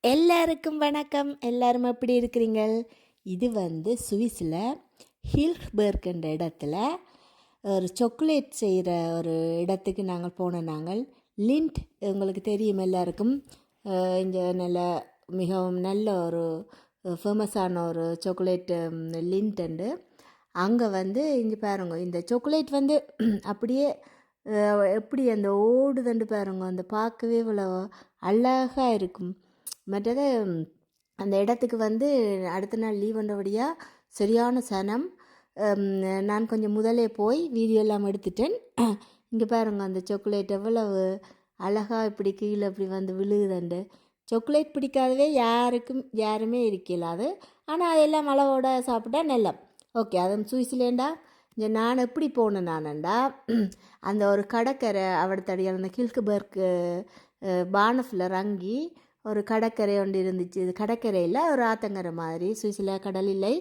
எல்லாருக்கும் வணக்கம். எல்லாரும் எப்படி இருக்கிறீங்கள்? இது சுவிஸில் ஹில்ஸ்பர்க்ன்ற இடத்துல ஒரு சாக்லேட் செய்கிற ஒரு இடத்துக்கு நாங்கள் போனோம். லிண்ட் உங்களுக்கு தெரியும் எல்லாருக்கும். இங்கே மிகவும் நல்ல ஒரு ஃபேமஸான ஒரு சாக்லேட்டு லிண்ட்டு. அங்கே இங்கே பாருங்க, இந்த சாக்லேட் அப்படியே எப்படி அந்த ஓடுதண்டு பாருங்க, அந்த பார்க்கவே இவ்வளோ அழகாக இருக்கும். மற்றது அந்த இடத்துக்கு அடுத்த நாள் லீவ் வந்தபடியாக சரியான சனம். நான் கொஞ்சம் முதலே போய் வீடியோ எல்லாம் எடுத்துட்டேன். இங்கே பாருங்க, அந்த சாக்லேட் எவ்வளவு அழகாக இப்படி கீழே இப்படி விழுகுதுண்டு. சாக்லேட் பிடிக்காதவே யாருமே இருக்கலாது. ஆனால் அதெல்லாம் அளவோட சாப்பிட்டா நல்லா ஓகே. அது சுவிஸ்லேண்டா இங்கே நான் எப்படி போனேன் நானண்டா, அந்த ஒரு கடற்கரை அவடத்தடியால் அந்த ஹில்ஸ்பர்க் பானஃபில் இறங்கி ஒரு கடற்கரை ஒன்று இருந்துச்சு. இது கடற்கரையில் ஒரு ஆத்தங்கரை மாதிரி, சுவிஸில் கடல் இல்லை.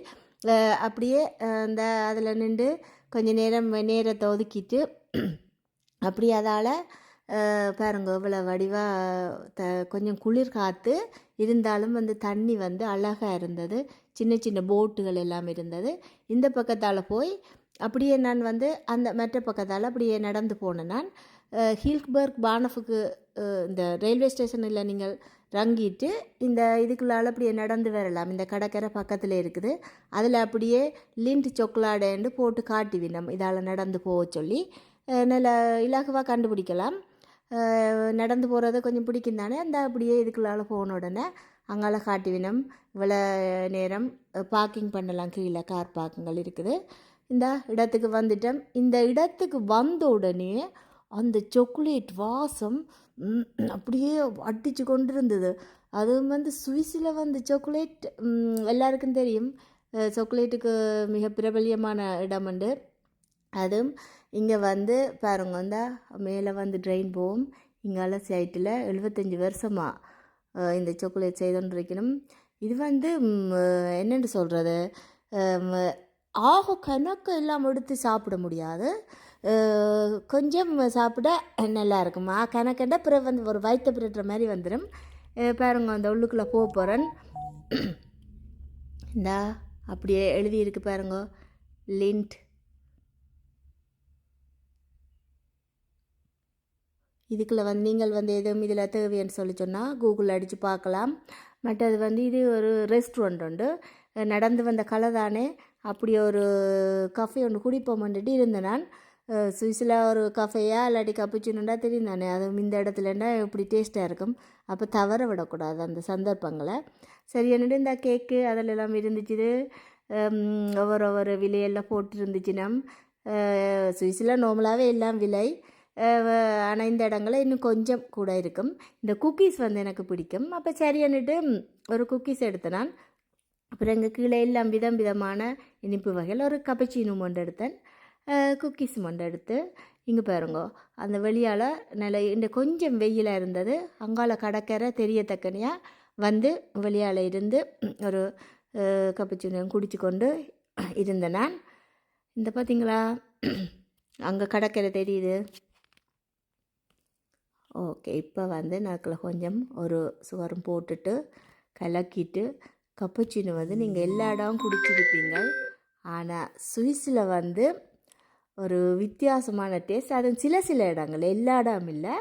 அப்படியே அந்த அதில் நின்று கொஞ்சம் நேரத்தை ஒதுக்கிட்டு அப்படியே அதால் பாருங்க இவ்வளோ வடிவாக கொஞ்சம் குளிர் காற்று இருந்தாலும் தண்ணி அழகாக இருந்தது. சின்ன சின்ன போட்டுகள் எல்லாம் இருந்தது. இந்த பக்கத்தால் போய் அப்படியே நான் அந்த மற்ற பக்கத்தால் அப்படியே நடந்து போனேன். நான் ஹில்ஸ்பர்க் பானஃபுக்கு இந்த ரயில்வே ஸ்டேஷனில் நீங்கள் இறங்கிட்டு இந்த இதுக்குள்ளால் அப்படியே நடந்து வரலாம். இந்த கடற்கரை பக்கத்தில் இருக்குது. அதில் அப்படியே லிண்ட் சொக்கலாடேன்னு போட்டு காட்டிவினோம். இதால் நடந்து போக சொல்லி நல்ல இலகுவாக கண்டுபிடிக்கலாம். நடந்து போகிறது கொஞ்சம் பிடிக்கும் தானே. அந்த அப்படியே இதுக்குள்ளால் போன உடனே அங்கால காட்டிவினோம். இவ்வளோ நேரம் பார்க்கிங் பண்ணலாம், கீழே கார் பார்க்கிங்கள் இருக்குது. இந்த இடத்துக்கு வந்துட்டோம். இந்த இடத்துக்கு வந்த உடனே அந்த சாக்லேட் வாசம் அப்படியே அடித்து கொண்டு இருந்தது. அதுவும் சுவிஸில் சாக்லேட் எல்லாருக்கும் தெரியும். சாக்லேட்டுக்கு மிக பிரபல்யமான இடம் உண்டு. அதுவும் இங்கே பாருங்க, மேலே ட்ரெயின் போகும். இங்கால சைட்டில் 75 வருஷமாக இந்த சாக்லேட் செய்துருக்கணும். இது என்னென்னு சொல்கிறது, கணக்கு எல்லாம் எடுத்து சாப்பிட முடியாது. கொஞ்சம் சாப்பிட நல்லா இருக்குமா கணக்கண்டா. பிறகு ஒரு வயிற்று பிறட்டுற மாதிரி வந்துடும். பாருங்க, அந்த உள்ளுக்குள்ளே போக போகிறேன். இந்தா அப்படியே எழுதியிருக்கு பாருங்க, லிண்ட். இதுக்குள்ளே நீங்கள் எதுவும் இதில் தேவைன்னு சொல்லி சொன்னால் கூகுளில் அடித்து பார்க்கலாம். மற்றது இது ஒரு ரெஸ்டாரண்ட் உண்டு. நடந்து வந்த கலை தானே. அப்படி ஒரு கஃபே ஒன்று குடிப்போம்ன்ட்டு இருந்தேன் நான். சுவிஸில் ஒரு கஃபேயா இல்லாட்டி கப்புச்சினுண்டா தெரியும் தானே. அது இந்த இடத்துலன்னா எப்படி டேஸ்ட்டாக இருக்கும். அப்போ தவற விடக்கூடாது அந்த சந்தர்ப்பங்களை. சரி என்னட்டு இந்த கேக்கு அதிலெல்லாம் இருந்துச்சு. ஒவ்வொரு விலையெல்லாம் போட்டு நம் சுவிஸில் நார்மலாகவே எல்லாம் விலை. ஆனால் இந்த இடங்களில் இன்னும் கொஞ்சம் கூட இருக்கும். இந்த குக்கீஸ் எனக்கு பிடிக்கும். அப்போ சரியானுட்டு ஒரு குக்கீஸ் எடுத்தேன் நான். அப்புறம் எங்கள் கீழே எல்லாம் விதமான இனிப்பு வகையில் ஒரு கப்பச்சினோ மொண்டு எடுத்தேன். குக்கீஸ் மொண்டு எடுத்து இங்கே பாருங்க, அந்த வெளியால் இந்த கொஞ்சம் வெயிலாக இருந்தது. அங்கால கடற்கரை தெரியத்தக்கனையாக வெளியால் இருந்து ஒரு கப்பச்சினோ குடிச்சு கொண்டு இருந்தேன் நான். இந்த பார்த்தீங்களா, அங்கே கடற்கரை தெரியுது. ஓகே, இப்போ நாக்கில் கொஞ்சம் ஒரு சுவரம் போட்டுட்டு கலக்கிட்டு கப்பச்சினோ நீங்கள் எல்லா இடமும் குடிச்சிருப்பீங்க. ஆனால் சுவிஸில் ஒரு வித்தியாசமான டேஸ்ட். அது சில இடங்கள், எல்லா இடம் இல்லை,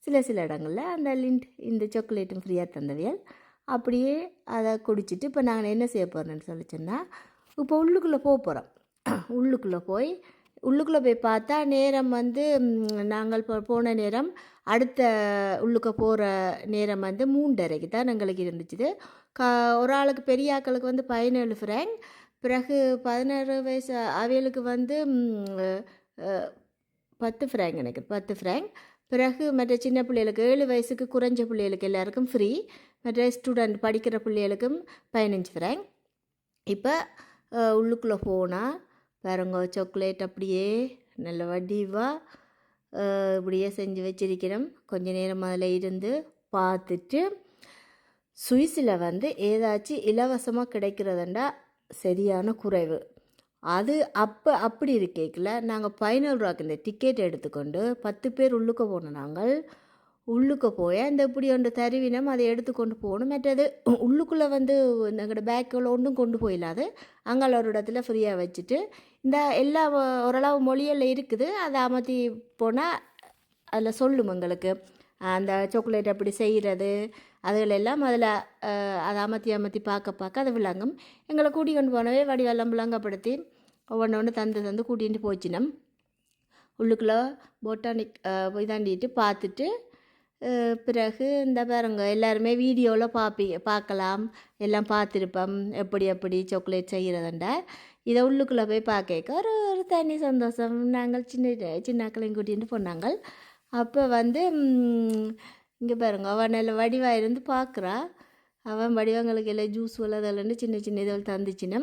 சில இடங்களில் அந்த லிண்ட் இந்த சாக்லேட்டும் ஃப்ரீயாக தந்தவியல். அப்படியே அதை குடிச்சிட்டு இப்போ நாங்கள் என்ன செய்ய போகிறோன்னு சொன்னால், இப்போ உள்ளுக்குள்ளே போக போகிறோம். உள்ளுக்குள்ளே போய் பார்த்தா நேரம் நாங்கள் போன நேரம் அடுத்த உள்ளுக்க போகிற நேரம் 3:30 தான் எங்களுக்கு இருந்துச்சு. ஒரு ஆளுக்கு பெரிய ஆக்களுக்கு 17 ஃப்ராங்க், பிறகு 16 வயசு அவைகளுக்கு 10 ஃப்ராங்க், எனக்கு 10 ஃப்ராங்க். பிறகு மற்ற சின்ன பிள்ளைகளுக்கு 7 வயசுக்கு குறைஞ்ச பிள்ளைகளுக்கு எல்லாருக்கும் ஃப்ரீ. மற்ற ஸ்டூடெண்ட் படிக்கிற பிள்ளைகளுக்கும் 15 ஃப்ராங்க். இப்போ உள்ளுக்குள்ளே போனால் பாருங்க, சாக்லேட் அப்படியே நல்ல வடிவாக இப்படியே செஞ்சு வச்சிருக்கிறோம். கொஞ்ச நேரம் அதில் இருந்து பார்த்துட்டு, சுவிஸில் ஏதாச்சும் இலவசமாக கிடைக்கிறதுண்டா சரியான குறைவு. அது அப்படி இருக்கேக்கில் நாங்கள் 15 ரூபாய்க்கு இந்த டிக்கெட் எடுத்துக்கொண்டு 10 பேர் உள்ளுக்க போனோம். நாங்கள் உள்ளுக்கு போய் அந்த இப்படி ஒன்று தருவினம் அதை எடுத்து கொண்டு போகணும். மற்றது உள்ளுக்குள்ளே வந்து எங்களோட பேக்கில் ஒன்றும் கொண்டு போயிடாது. அங்கே ஒரு இடத்துல ஃப்ரீயாக வச்சுட்டு இந்த எல்லா ஓரளவு மொழியில் இருக்குது, அதை அமர்த்தி போனால் அதில் சொல்லும் எங்களுக்கு அந்த சாக்லேட் அப்படி செய்கிறது அதுகளெல்லாம் அதில் அதை அமர்த்தி அமர்த்தி பார்க்க பார்க்க அது விளங்கும். எங்களை கூட்டி கொண்டு போனவே வடிவெல்லாம் விளங்கப்படுத்தி ஒவ்வொன்று ஒன்று தந்து தந்து கூட்டிகிட்டு போச்சுனம். உள்ளுக்குள்ளே பொட்டானிக் இதாண்டிட்டு பார்த்துட்டு பிறகு இந்த பாருங்க எல்லாருமே வீடியோவில் பார்க்கலாம், எல்லாம் பார்த்துருப்போம் எப்படி எப்படி சாக்லேட் செய்கிறதுண்டா. இதை உள்ளுக்குள்ளே போய் பார்க்க ஒரு ஒரு தனி சந்தோஷம். நாங்கள் சின்னாக்களையும் கூட்டிகிட்டு போனாங்க. அப்போ வந்து இங்கே பாருங்க அவன் நல்ல வடிவாக இருந்து பார்க்குறா. அவன் வடிவங்களுக்கு எல்லாம் ஜூஸ் அதெல்லாம் சின்ன சின்ன இதில் தந்துச்சுன்னா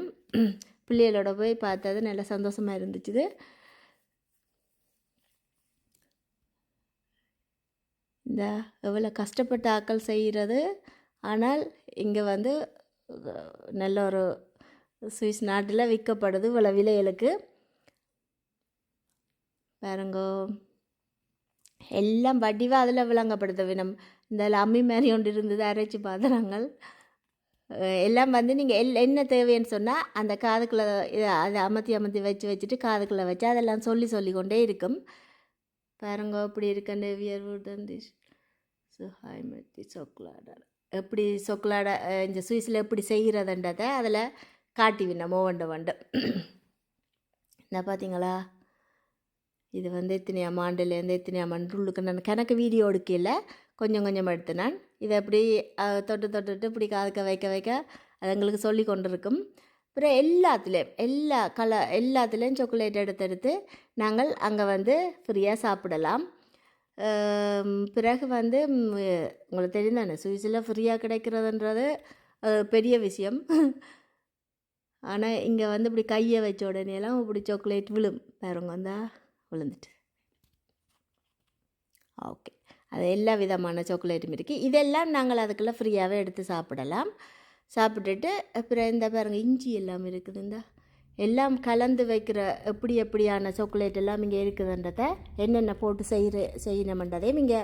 பிள்ளைகளோட போய் பார்த்தது நல்ல சந்தோஷமாக இருந்துச்சு. இந்த எவ்வளோ கஷ்டப்பட்ட ஆக்கள் செய்கிறது, ஆனால் இங்கே வந்து நல்ல ஒரு சுவிஸ் நாட்டில் விற்கப்படுது இவ்வளோ விலைகளுக்கு. பாருங்கோ எல்லாம் வடிவாக அதில் விளங்கப்படுத்த வேணும். இந்த அம்மி மாதிரி ஒன்று இருந்தது, அரைச்சி பார்த்துறாங்க. எல்லாம் வந்து நீங்கள் என்ன தேவைன்னு சொன்னால் அந்த காதுக்குள்ளே அதை அமர்த்தி அமர்த்தி வச்சுட்டு காதுக்குள்ளே வச்சு அதெல்லாம் சொல்லி கொண்டே இருக்கும். பாருங்க இப்படி இருக்கண்டு வியர்வுடன் சுஹாய்மத்தி சொக்கலாடா எப்படி சொக்கலாடை இந்த சுவிஸில் எப்படி செய்கிறதுன்றதை அதில் காட்டி விண்ணமோ வண்டு இந்த பார்த்தீங்களா, இது வந்து எத்தனையாம் ஆண்டுலேருந்து எத்தனையாம் ஆண்டு உள்ளுக்கு நான் கணக்கு வீடியோ எடுக்கல, கொஞ்சம் கொஞ்சம் எடுத்து நான் இதை எப்படி தொட்டுட்டு இப்படி காதுக்க வைக்க அது எங்களுக்கு சொல்லி கொண்டு இருக்கும். அப்புறம் எல்லாத்துலேயும் சாக்லேட் எடுத்து நாங்கள் அங்கே வந்து ஃப்ரீயாக சாப்பிடலாம். பிறகு வந்து உங்களுக்கு தெரியும் தானே சுவிஸில் ஃப்ரீயாக கிடைக்கிறதுன்றது பெரிய விஷயம். ஆனால் இங்கே வந்து இப்படி கையை வச்ச உடனேலாம் இப்படி சாக்லேட் பாருங்க வந்தா விழுந்துட்டு. ஓகே, அது எல்லா விதமான சாக்லேட்டும் இருக்குது. இதெல்லாம் நாங்கள் அதுக்குள்ளே ஃப்ரீயாகவே எடுத்து சாப்பிடலாம். சாப்பிட்டுட்டு அப்புறம் இந்த பாருங்கள் இஞ்சி எல்லாம் இருக்குது, இந்த எல்லாம் கலந்து வைக்கிற எப்படியான சாக்லேட் எல்லாம் இங்கே இருக்குதுன்றதை என்னென்ன போட்டு செய்யணுமன்றதையும் இங்கே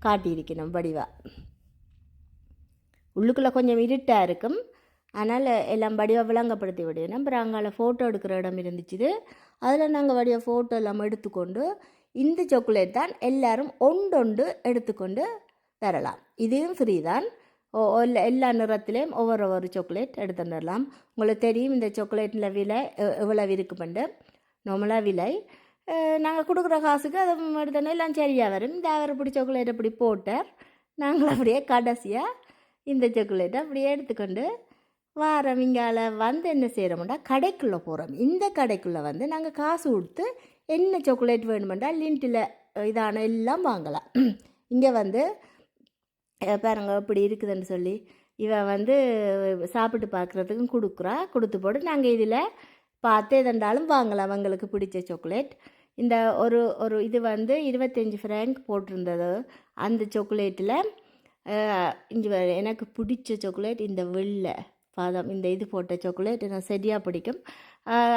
காட்டியிருக்கணும் வடிவாக. உள்ளுக்குள்ளே கொஞ்சம் இருட்டாக இருக்கும், அதனால் எல்லாம் வடிவாக விளங்கப்படுத்தி விடணும். அப்புறம் அங்கால ஃபோட்டோ எடுக்கிற இடம் இருந்துச்சு, அதில் நாங்கள் வடிவாக ஃபோட்டோ எல்லாம் எடுத்துக்கொண்டு இந்த சாக்லேட் தான் எல்லோரும் ஒன்று எடுத்துக்கொண்டு வரலாம். இதுவும் ஃப்ரீ தான். எல்லா நிறத்துலேயும் ஒவ்வொரு சாக்லேட் எடுத்துட்டு வரலாம். உங்களுக்கு தெரியும் இந்த சாக்லேட்டில் விலை எவ்வளவு இருக்குமெண்டு. நார்மலாக விலை நாங்கள் கொடுக்குற காசுக்கு அதை எடுத்தோன்னே எல்லாம் சரியாக வரும். இந்த அவரைப்படி சாக்லேட் அப்படி போட்டார், நாங்கள் அப்படியே கடைசியாக இந்த சாக்லேட்டை அப்படியே எடுத்துக்கொண்டு வாரம். இங்கால வந்து என்ன செய்கிறோம்டா கடைக்குள்ளே போகிறோம். இந்த கடைக்குள்ளே வந்து நாங்கள் காசு கொடுத்து என்ன சாக்லேட் வேணுமெண்டா லிண்டில் இதான எல்லாம் வாங்கலாம். இங்கே வந்து பாருங்க இப்படி இருக்குதுன்னு சொல்லி இவன் வந்து சாப்பிட்டு பார்க்குறதுக்கும் கொடுத்து போட்டு நாங்கள் இதில் பார்த்து எதண்டாலும் வாங்கலாம் அவங்களுக்கு பிடிச்ச சாக்லேட். இந்த ஒரு இது வந்து 25 ஃப்ராங்க் போட்டிருந்தது. அந்த சாக்லேட்டில் இங்கே எனக்கு பிடிச்ச சாக்லேட் இந்த வெள்ளை பாதாம் இந்த இது போட்ட சாக்லேட் எனக்கு சரியாக பிடிக்கும்.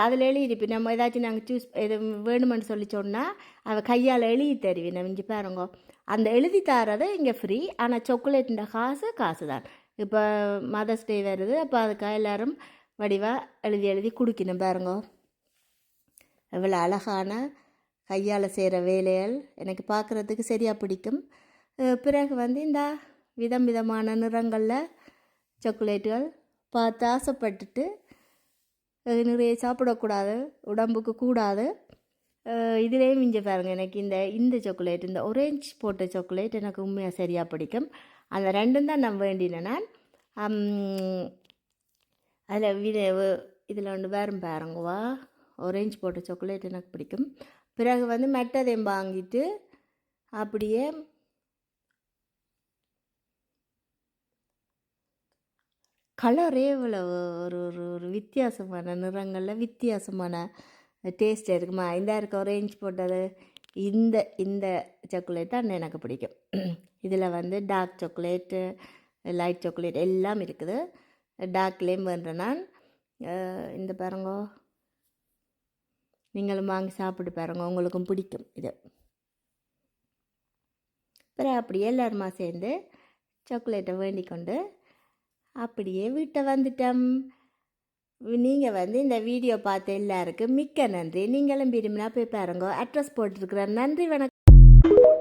அதில் எழுதியிருப்பேன். நம்ம ஏதாச்சும் நாங்கள் சூஸ் எது வேணுமென்னு சொல்லி சொன்னால் அவள் கையால் எழுதி தருவேன். நம்ம இங்கே பாருங்க அந்த எழுதி தரது இங்கே ஃப்ரீ, ஆனால் சாக்லேட்டுன்ற காசு தான். இப்போ மதர்ஸ் டே வருது, அப்போ அதுக்காக எல்லோரும் வடிவாக எழுதி குடிக்கணும். பாருங்க எவ்வளோ அழகான கையால் செய்கிற வேலைகள் எனக்கு பார்க்குறதுக்கு சரியாக பிடிக்கும். பிறகு வந்து இந்த விதமான நிறங்களில் சாக்லேட்டுகள் பார்த்து ஆசைப்பட்டுட்டு நிறைய சாப்பிடக்கூடாது, உடம்புக்கு கூடாது. இதுலேயும் இங்கே பாருங்கள் எனக்கு இந்த சாக்லேட் இந்த ஒரேஞ்ச் போட்ட சாக்லேட் எனக்கு உண்மையாக சரியாக பிடிக்கும். அந்த ரெண்டும் தான் நான் வேண்டினேன். நான் அதில் இதில் ஒன்று பாருங்கவா ஒரேஞ்ச் போட்ட சாக்லேட் எனக்கு பிடிக்கும். பிறகு வந்து மெட்டதையும் வாங்கிட்டு அப்படியே கலரே இவ்வளோ ஒரு வித்தியாசமான நிறங்களில் வித்தியாசமான டேஸ்ட் இருக்குமா. இந்த இருக்க ஒரேஞ்ச் போட்டது இந்த சாக்லேட் தான் எனக்கு பிடிக்கும். இதில் வந்து டார்க் சாக்லேட்டு லைட் சாக்லேட் எல்லாம் இருக்குது. டார்க்லேயும் வேண்டேன் நான். இந்த பாருங்க நீங்களும் வாங்கி சாப்பிட்டு பாருங்க, உங்களுக்கும் பிடிக்கும் இது. அப்புறம் அப்படியே எல்லாருமா சேர்ந்து சாக்லேட்டை வேண்டிக் கொண்டு அப்படியே வீட்டை வந்துட்டோம். நீங்கள் வந்து இந்த வீடியோ பார்த்த எல்லாருக்கும் மிக்க நன்றி. நீங்களும் விரும்பினா போய் பாருங்க, அட்ரஸ் போட்டிருக்கிறேன். நன்றி, வணக்கம்.